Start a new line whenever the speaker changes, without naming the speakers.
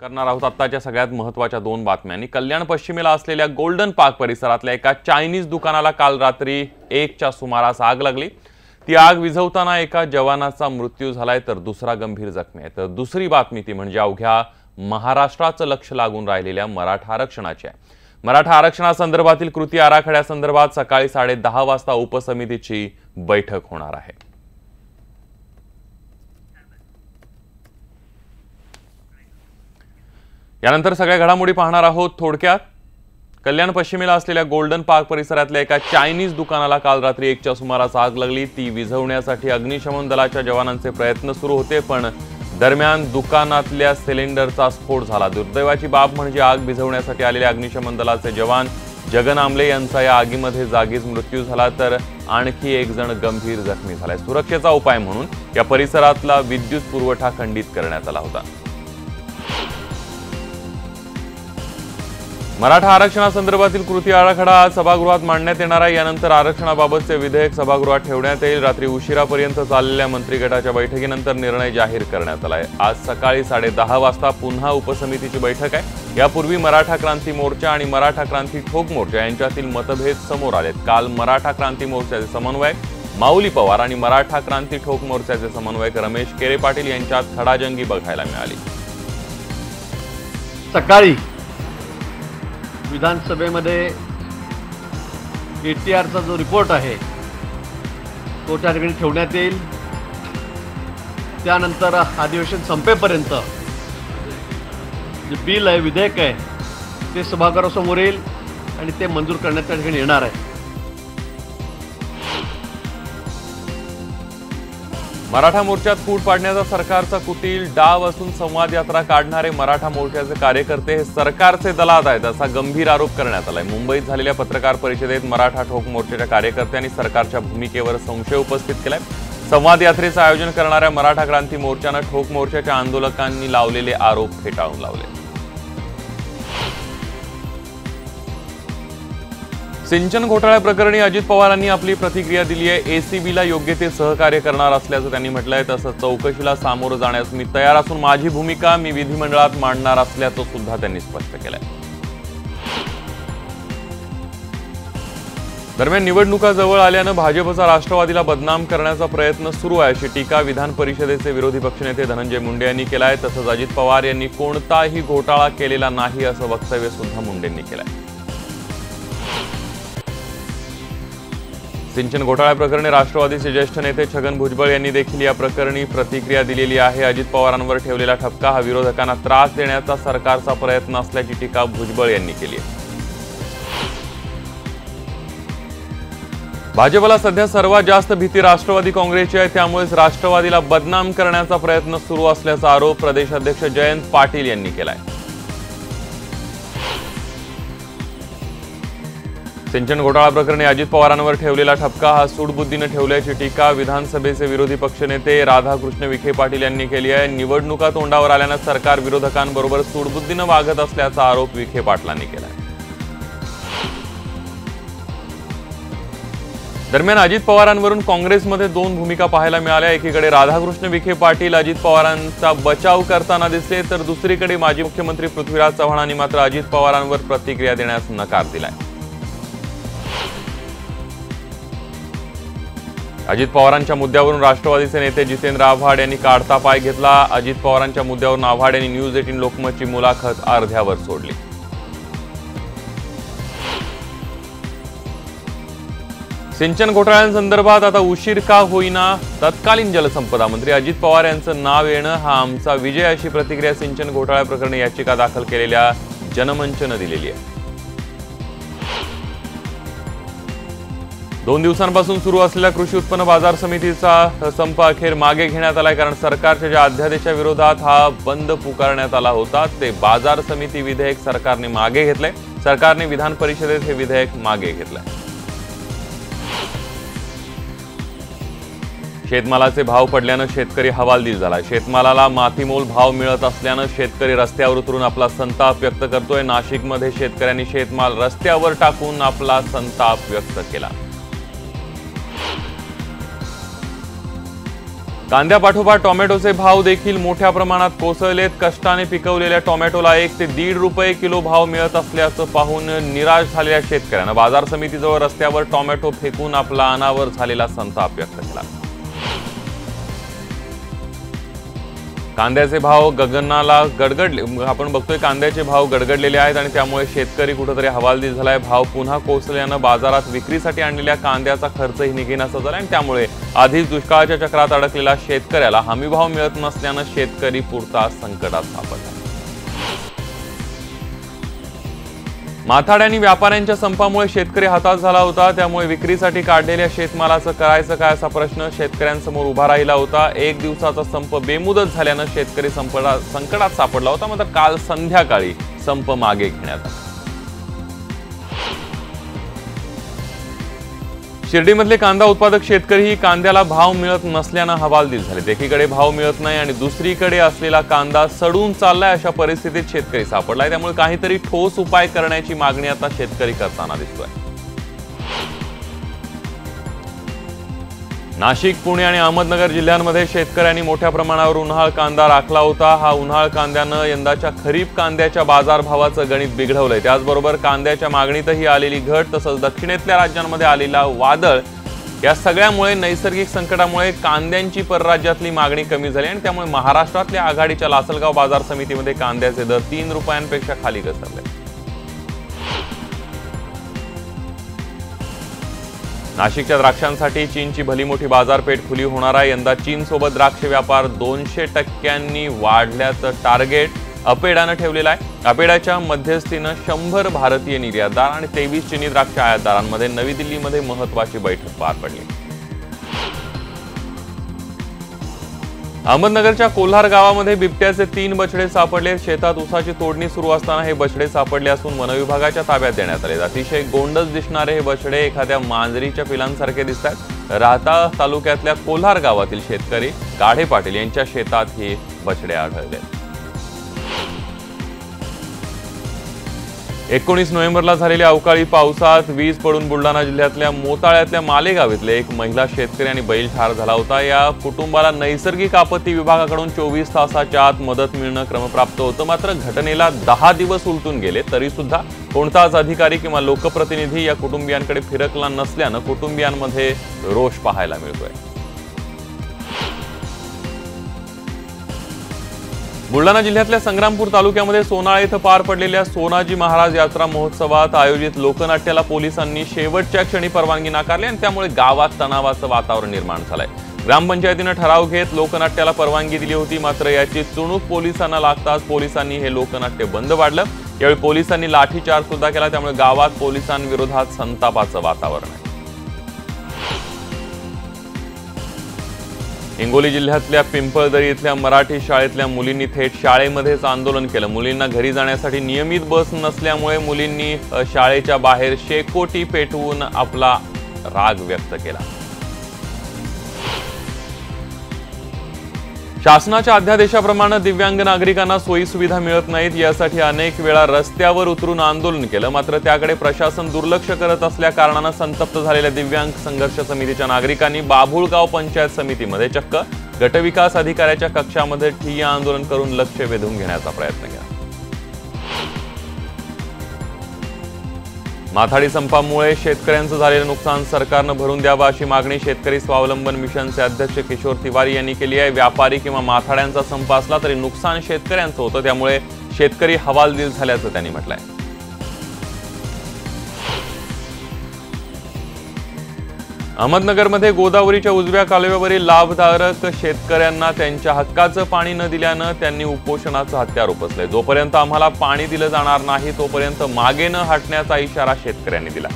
करणार आहोत आत्ताच्या सगळ्यात महत्त्वाच्या दोन बातम्यांनी। कल्याण पश्चिमेला असलेल्या गोल्डन पार्क परिसरातल्या एका चायनीज दुकानाला काल रात्री 1च्या सुमारास आग लागली। ती आग विझवताना एका जवानाचा मृत्यू झालाय तर दुसरा गंभीर जखमी आहे। तर दुसरी बातमी ती म्हणजे अवघ्या महाराष्ट्राचं लक्ष लागून राहिलेल्या मराठा आरक्षणाची आहे। मराठा आरक्षणासंदर्भातील कृती आराखड्यासंदर्भात सकाळी 10:30 वाजता उपसमितीची बैठक होणार आहे। यानंतर सगळ्या घडामोडी पाहणार आहोत थोडक्यात। कल्याण पश्चिमेला असलेल्या गोल्डन पार्क परिसरातल्या एका चायनीज दुकानाला काल रात्री 1च्या सुमारास आग लागली। ती विझवण्यासाठी अग्निशमन दलाच्या जवानांचे प्रयत्न सुरू होते, पण दरम्यान दुकानातल्या सिलेंडरचा स्फोट झाला। दुर्दैवाची बाब म्हणजे आग विझवण्यासाठी आलेले अग्निशमन दलाचे जवान जगन आमले यांचा या आगीमध्ये जागीच मृत्यू झाला, तर आणखी एक जण गंभीर जखमी झालाय। सुरक्षेचा उपाय म्हणून या परिसरातला विद्युत पुरवठा खंडित करण्यात आला होता। मराठा आरक्षणासंदर्भातील कृती आराखडा आज सभागृहात मांडण्यात येणार आहे। यानंतर आरक्षणाबाबतचे विधेयक सभागृहात ठेवण्यात येईल। रात्री उशिरापर्यंत चाललेल्या मंत्रिगटाच्या बैठकीनंतर निर्णय जाहीर करण्यात आला आहे। आज सकाळी 10:30 वाजता पुन्हा उपसमितीची बैठक आहे। यापूर्वी मराठा क्रांती मोर्चा आणि मराठा क्रांती ठोक मोर्चा यांच्यातील मतभेद समोर आलेत। काल मराठा क्रांती मोर्चाचे समन्वयक माऊली पवार आणि मराठा क्रांती ठोक मोर्चाचे समन्वयक रमेश केरे पाटील यांच्यात खडाजंगी बघायला मिळाली।
सकाळी विधानसभेमध्ये ATRचा जो रिपोर्ट आहे तो त्या ठिकाणी ठेवण्यात येईल। त्यानंतर अधिवेशन संपेपर्यंत जे बिल आहे, विधेयक आहे, ते सभागृहासमोर येईल आणि ते मंजूर करण्यात त्या ठिकाणी येणार आहे।
मराठा मोर्चात फूट पाडण्याचा सरकारचा कुटील डाव असून संवाद यात्रा काढणारे मराठा मोर्चाचे कार्यकर्ते हे सरकारचे दलाल आहेत असा गंभीर आरोप करण्यात आलाय। मुंबईत झालेल्या पत्रकार परिषदेत मराठा ठोक मोर्चाच्या कार्यकर्त्यांनी सरकारच्या भूमिकेवर संशय उपस्थित केलाय। संवाद यात्रेचं आयोजन करणाऱ्या मराठा क्रांती मोर्चाने ठोक मोर्चाच्या आंदोलकांनी लावलेले आरोप फेटाळून लावले। सिंचन घोटाळ्या प्रकरणी अजित पवारांनी आपली प्रतिक्रिया दिली आहे। ACBला योग्य ते सहकार्य करणार असल्याचं त्यांनी म्हटलंय। तसंच चौकशीला सामोरं जाण्यास मी तयार असून माझी भूमिका मी विधिमंडळात मांडणार असल्याचं सुद्धा त्यांनी स्पष्ट केलंय। दरम्यान निवडणुका जवळ आल्यानं भाजपचा राष्ट्रवादीला बदनाम करण्याचा प्रयत्न सुरू आहे अशी टीका विधान परिषदेचे विरोधी पक्षनेते धनंजय मुंडे यांनी केला आहे। तसंच अजित पवार यांनी कोणताही घोटाळा केलेला नाही असं वक्तव्य सुद्धा मुंडेंनी केलंय। सिंचन घोटाळ्या प्रकरणी राष्ट्रवादीचे ज्येष्ठ नेते छगन भुजबळ यांनी देखील या प्रकरणी प्रतिक्रिया दिलेली आहे। अजित पवारांवर ठेवलेला ठपका हा विरोधकांना त्रास देण्याचा सरकारचा प्रयत्न असल्याची टीका भुजबळ यांनी केली आहे। भाजपला सध्या सर्वात जास्त भीती राष्ट्रवादी काँग्रेसची आहे, त्यामुळेच राष्ट्रवादीला बदनाम करण्याचा प्रयत्न सुरू असल्याचा आरोप प्रदेशाध्यक्ष जयंत पाटील यांनी केलाय। सिंचन घोटाळा प्रकरणी अजित पवारांवर ठेवलेला ठपका हा सूडबुद्धीने ठेवल्याची टीका विधानसभेचे विरोधी पक्षनेते राधाकृष्ण विखे पाटील यांनी केली आहे। निवडणुका तोंडावर आल्यानं सरकार विरोधकांबरोबर सूडबुद्धीने वागत असल्याचा आरोप विखे पाटलांनी केलाय। दरम्यान अजित पवारांवरून काँग्रेसमध्ये दोन भूमिका पाहायला मिळाल्या। एकीकडे राधाकृष्ण विखे पाटील अजित पवारांचा बचाव करताना दिसले, तर दुसरीकडे माजी मुख्यमंत्री पृथ्वीराज चव्हाणांनी मात्र अजित पवारांवर प्रतिक्रिया देण्यास नकार दिलाय। अजित पवारांच्या मुद्द्यावरून राष्ट्रवादीचे नेते जितेंद्र आव्हाड यांनी काढता पाय घेतला। अजित पवारांच्या मुद्द्यावरून आव्हाड यांनी न्यूज 18 लोकमतची मुलाखत अर्ध्यावर सोडली। सिंचन घोटाळ्यांसंदर्भात आता उशीर का होईना, तत्कालीन जलसंपदा मंत्री अजित पवार यांचं नाव येणं हा आमचा विजय अशी प्रतिक्रिया सिंचन घोटाळ्या प्रकरणी याचिका दाखल केलेल्या जनमंचने दिलेली आहे। 2 दिवसांपासून सुरू असलेल्या कृषी उत्पन्न बाजार समितीचा संप अखेर मागे घेण्यात आलाय, कारण सरकारच्या ज्या अध्यादेशा विरोधात हा बंद पुकारण्यात आला होता ते बाजार समिती विधेयक सरकारने मागे घेतलंय। सरकारने विधान परिषदेत हे विधेयक मागे घेतलंय। शेतमालाचे भाव पडल्यानं शेतकरी हवालदिल झाला। शेतमालाला मातीमोल भाव मिळत असल्यानं शेतकरी रस्त्यावर उतरून आपला संताप व्यक्त करतोय। नाशिकमध्ये शेतकऱ्यांनी शेतमाल रस्त्यावर टाकून आपला संताप व्यक्त केला। कांद्यापाठोपाठ टोमॅटोचे भाव देखील मोठ्या प्रमाणात कोसळलेत। कष्टाने पिकवलेल्या टोमॅटोला 1 ते 1.5 रुपये किलो भाव मिळत असल्याचं पाहून निराश झालेल्या शेतकऱ्यांना बाजार समितीजवळ रस्त्यावर टोमॅटो फेकून आपला अनावर झालेला संताप व्यक्त केला। कांद्याचे भाव गगनाला गडगडले। आपण बघतोय कांद्याचे भाव गडगडलेले आहेत आणि त्यामुळे शेतकरी कुठेतरी हवालदिल झालाय। भाव पुन्हा कोसळल्यानं बाजारात विक्रीसाठी आणलेल्या कांद्याचा खर्चही निघेनासा झाला आणि त्यामुळे आधीच दुष्काळाच्या चक्रात अडकलेला शेतकऱ्याला हमीभाव मिळत नसल्यानं शेतकरी पुरता संकटात सापडला। माथाडी आणि व्यापाऱ्यांच्या संपामुळे शेतकरी हताश झाला होता। त्यामुळे विक्रीसाठी काढलेल्या शेतमालाचं करायचं काय असा प्रश्न शेतकऱ्यांसमोर उभा राहिला होता। 1 दिवसाचा संप बेमुदत झाल्यानं शेतकरी संकटात सापडला होता। मात्र काल संध्याकाळी संप मागे घेण्यात आला। शिर्डीमधले कांदा उत्पादक शेतकरीही कांद्याला भाव मिळत नसल्यानं हवालदिल झाले। एकीकडे भाव मिळत नाही आणि दुसरीकडे असलेला कांदा सडून चाललाय अशा परिस्थितीत शेतकरी सापडलाय। त्यामुळे काहीतरी ठोस उपाय करण्याची मागणी आता शेतकरी करताना दिसतोय। नाशिक, पुणे आणि अहमदनगर जिल्ह्यांमध्ये शेतकऱ्यांनी मोठ्या प्रमाणावर उन्हाळ कांदा राखला होता। हा उन्हाळ कांद्यानं यंदाच्या खरीप कांद्याच्या बाजारभावाचं गणित बिघडवलंय। त्याचबरोबर कांद्याच्या मागणीतही आलेली घट तसंच दक्षिणेतल्या राज्यांमध्ये आलेला वादळ या सगळ्यामुळे नैसर्गिक संकटामुळे कांद्यांची परराज्यातली मागणी कमी झाली आणि त्यामुळे महाराष्ट्रातल्या आघाडीच्या लासलगाव बाजार समितीमध्ये कांद्याचे दर 3 रुपयांपेक्षा खाली घसरले। नाशिकच्या द्राक्षांसाठी चीनची भली मोठी बाजारपेठ खुली होणार आहे। यंदा चीनसोबत द्राक्ष व्यापार 200% वाढल्याचं टार्गेट अपेडानं ठेवलेलं आहे। अपेडाच्या मध्यस्थीनं 100 भारतीय निर्यातदार आणि 23 चीनी द्राक्ष आयातदारांमध्ये नवी दिल्लीमध्ये महत्त्वाची बैठक पार पडली। अहमदनगरच्या कोल्हार गावामध्ये बिबट्याचे 3 बछडे सापडले। शेतात ऊसाची तोडणी सुरू असताना हे बछडे सापडले असून वनविभागाच्या ताब्यात देण्यात आले। अतिशय गोंडस दिसणारे हे बछडे एखाद्या मांजरीच्या पिलांसारखे दिसतात। राहता तालुक्यातल्या कोल्हार गावातील शेतकरी गाढे पाटील यांच्या शेतात हे बछडे आढळले। 19 नोव्हेंबरला झालेल्या अवकाळी पावसात वीज पडून बुलढाणा जिल्ह्यातल्या मोताळ्यातल्या मालेगाव इथले एक महिला शेतकरी आणि बैल ठार झाला होता। या कुटुंबाला नैसर्गिक आपत्ती विभागाकडून 24 तासाच्या आत मदत मिळणं क्रमप्राप्त होतं। मात्र घटनेला 10 दिवस उलटून गेले तरी सुद्धा कोणताच अधिकारी किंवा लोकप्रतिनिधी या कुटुंबियांकडे फिरकला नसल्यानं कुटुंबियांमध्ये रोष पाहायला मिळतोय। बुलढाणा जिल्ह्यातल्या संग्रामपूर तालुक्यामध्ये सोनाळा इथं पार पडलेल्या सोनाजी महाराज यात्रा महोत्सवात आयोजित लोकनाट्याला पोलिसांनी शेवटच्या क्षणी परवानगी नाकारली आणि त्यामुळे गावात तणावाचं वातावरण निर्माण झालंय। ग्रामपंचायतीनं ठराव घेत लोकनाट्याला परवानगी दिली होती। मात्र याची चुणूक पोलिसांना लागताच पोलिसांनी हे लोकनाट्य बंद पाडलं। यावेळी पोलिसांनी लाठीचार्ज सुद्धा केला। त्यामुळे गावात पोलिसांविरोधात संतापाचं वातावरण आहे। हिंगोली जिल्ह्यातल्या पिंपळदरी इथल्या मराठी शाळेतल्या मुलींनी थेट शाळेमध्येच आंदोलन केलं। मुलींना घरी जाण्यासाठी नियमित बस नसल्यामुळे मुलींनी शाळेच्या बाहेर शेकोटी पेटवून आपला राग व्यक्त केला। शासनाच्या अध्यादेशाप्रमाणे दिव्यांग नागरिकांना सोयी सुविधा मिळत नाहीत यासाठी अनेक वेळा रस्त्यावर उतरून आंदोलन केलं। मात्र त्याकडे प्रशासन दुर्लक्ष करत असल्या कारणानं संतप्त झालेल्या दिव्यांग संघर्ष समितीच्या नागरिकांनी बाभुळगाव पंचायत समितीमध्ये चक्क गटविकास अधिकाऱ्याच्या कक्षामध्ये ठिय्या आंदोलन करून लक्ष वेधून घेण्याचा प्रयत्न केला। माथाडी संपामुळे शेतकऱ्यांचं झालेलं नुकसान सरकारनं भरून द्यावं अशी मागणी शेतकरी स्वावलंबन मिशनचे अध्यक्ष किशोर तिवारी यांनी केली आहे। व्यापारी किंवा माथाड्यांचा संप असला तरी नुकसान शेतकऱ्यांचं होतं, त्यामुळे शेतकरी हवालदिल झाल्याचं त्यांनी म्हटलंय। अहमदनगरमध्ये गोदावरीच्या उजव्या कालव्यावरील लाभधारक शेतकऱ्यांना त्यांच्या हक्काचं पाणी न दिल्यानं त्यांनी उपोषणाचं हत्यार उपसलंय। जोपर्यंत आम्हाला पाणी दिलं जाणार नाही तोपर्यंत मागे न हटण्याचा इशारा शेतकऱ्यांनी दिला।